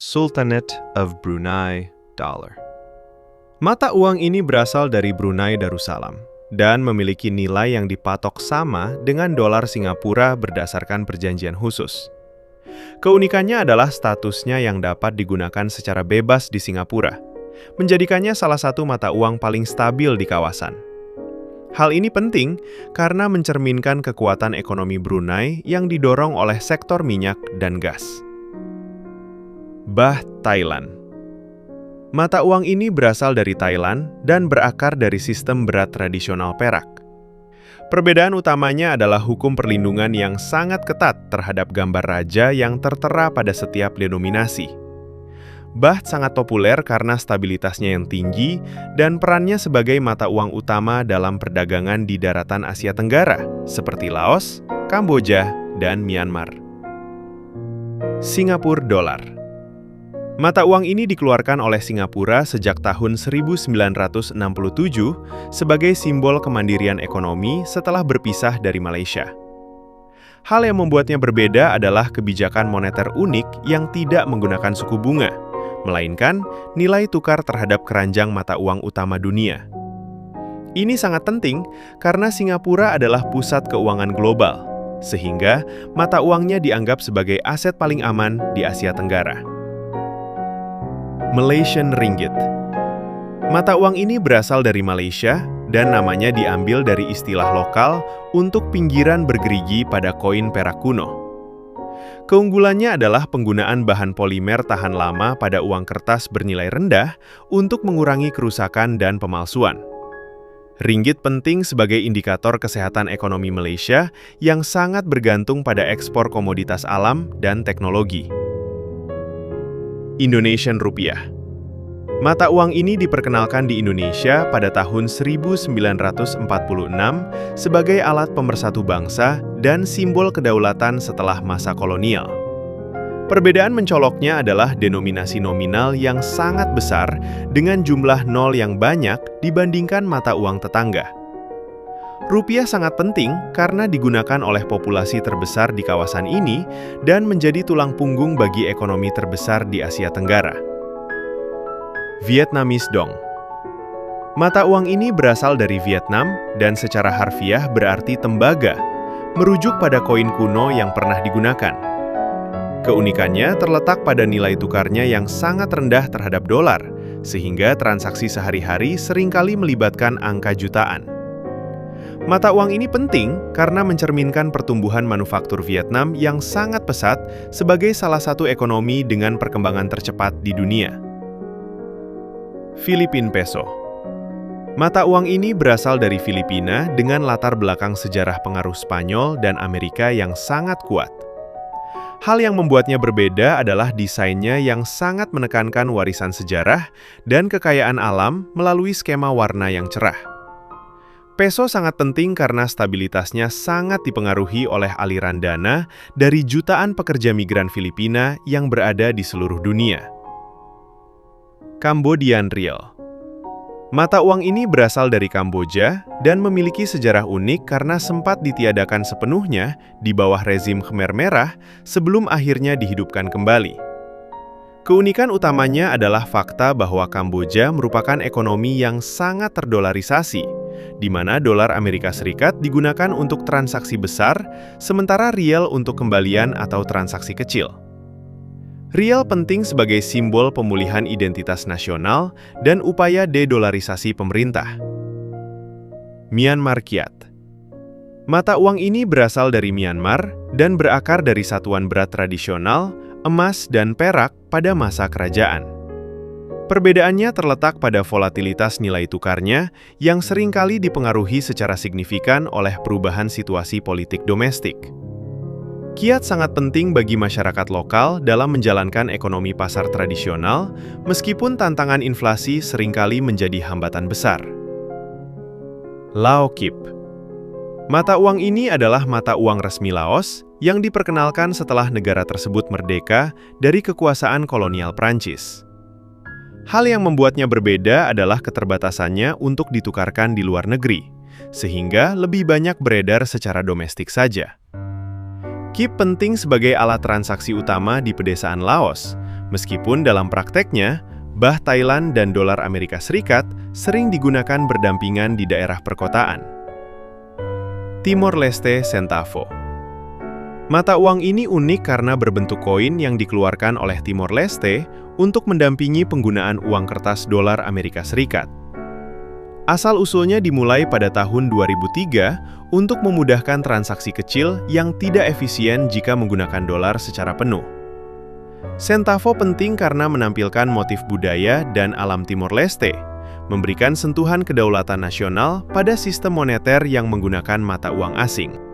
Sultanate of Brunei Dollar. Mata uang ini berasal dari Brunei Darussalam dan memiliki nilai yang dipatok sama dengan dolar Singapura berdasarkan perjanjian khusus. Keunikannya adalah statusnya yang dapat digunakan secara bebas di Singapura, menjadikannya salah satu mata uang paling stabil di kawasan. Hal ini penting karena mencerminkan kekuatan ekonomi Brunei yang didorong oleh sektor minyak dan gas. Baht Thailand. Mata uang ini berasal dari Thailand dan berakar dari sistem berat tradisional perak. Perbedaan utamanya adalah hukum perlindungan yang sangat ketat terhadap gambar raja yang tertera pada setiap denominasi. Baht sangat populer karena stabilitasnya yang tinggi dan perannya sebagai mata uang utama dalam perdagangan di daratan Asia Tenggara, seperti Laos, Kamboja, dan Myanmar. Singapura Dollar. Mata uang ini dikeluarkan oleh Singapura sejak tahun 1967 sebagai simbol kemandirian ekonomi setelah berpisah dari Malaysia. Hal yang membuatnya berbeda adalah kebijakan moneter unik yang tidak menggunakan suku bunga, melainkan nilai tukar terhadap keranjang mata uang utama dunia. Ini sangat penting karena Singapura adalah pusat keuangan global, sehingga mata uangnya dianggap sebagai aset paling aman di Asia Tenggara. Malaysian Ringgit. Mata uang ini berasal dari Malaysia dan namanya diambil dari istilah lokal untuk pinggiran bergerigi pada koin perak kuno. Keunggulannya adalah penggunaan bahan polimer tahan lama pada uang kertas bernilai rendah untuk mengurangi kerusakan dan pemalsuan. Ringgit penting sebagai indikator kesehatan ekonomi Malaysia yang sangat bergantung pada ekspor komoditas alam dan teknologi. Indonesian Rupiah. Mata uang ini diperkenalkan di Indonesia pada tahun 1946 sebagai alat pemersatu bangsa dan simbol kedaulatan setelah masa kolonial. Perbedaan mencoloknya adalah denominasi nominal yang sangat besar dengan jumlah nol yang banyak dibandingkan mata uang tetangga. Rupiah sangat penting karena digunakan oleh populasi terbesar di kawasan ini dan menjadi tulang punggung bagi ekonomi terbesar di Asia Tenggara. Vietnamese Dong. Mata uang ini berasal dari Vietnam dan secara harfiah berarti tembaga, merujuk pada koin kuno yang pernah digunakan. Keunikannya terletak pada nilai tukarnya yang sangat rendah terhadap dolar, sehingga transaksi sehari-hari seringkali melibatkan angka jutaan. Mata uang ini penting karena mencerminkan pertumbuhan manufaktur Vietnam yang sangat pesat sebagai salah satu ekonomi dengan perkembangan tercepat di dunia. Philippine Peso. Mata uang ini berasal dari Filipina dengan latar belakang sejarah pengaruh Spanyol dan Amerika yang sangat kuat. Hal yang membuatnya berbeda adalah desainnya yang sangat menekankan warisan sejarah dan kekayaan alam melalui skema warna yang cerah. Peso sangat penting karena stabilitasnya sangat dipengaruhi oleh aliran dana dari jutaan pekerja migran Filipina yang berada di seluruh dunia. Cambodian Riel. Mata uang ini berasal dari Kamboja dan memiliki sejarah unik karena sempat ditiadakan sepenuhnya di bawah rezim Khmer Merah sebelum akhirnya dihidupkan kembali. Keunikan utamanya adalah fakta bahwa Kamboja merupakan ekonomi yang sangat terdolarisasi, di mana dolar Amerika Serikat digunakan untuk transaksi besar, sementara riel untuk kembalian atau transaksi kecil. Riel penting sebagai simbol pemulihan identitas nasional dan upaya dedolarisasi pemerintah. Myanmar Kyat. Mata uang ini berasal dari Myanmar dan berakar dari satuan berat tradisional, emas dan perak pada masa kerajaan. Perbedaannya terletak pada volatilitas nilai tukarnya yang seringkali dipengaruhi secara signifikan oleh perubahan situasi politik domestik. Kyat sangat penting bagi masyarakat lokal dalam menjalankan ekonomi pasar tradisional, meskipun tantangan inflasi seringkali menjadi hambatan besar. Lao Kip. Mata uang ini adalah mata uang resmi Laos yang diperkenalkan setelah negara tersebut merdeka dari kekuasaan kolonial Prancis. Hal yang membuatnya berbeda adalah keterbatasannya untuk ditukarkan di luar negeri, sehingga lebih banyak beredar secara domestik saja. Kip penting sebagai alat transaksi utama di pedesaan Laos, Meskipun dalam prakteknya, bah Thailand dan dolar Amerika Serikat sering digunakan berdampingan di daerah perkotaan. Timor Leste Centavo. Mata uang ini unik karena berbentuk koin yang dikeluarkan oleh Timor Leste untuk mendampingi penggunaan uang kertas dolar Amerika Serikat. Asal-usulnya dimulai pada tahun 2003 untuk memudahkan transaksi kecil yang tidak efisien jika menggunakan dolar secara penuh. Centavo penting karena menampilkan motif budaya dan alam Timor Leste, memberikan sentuhan kedaulatan nasional pada sistem moneter yang menggunakan mata uang asing.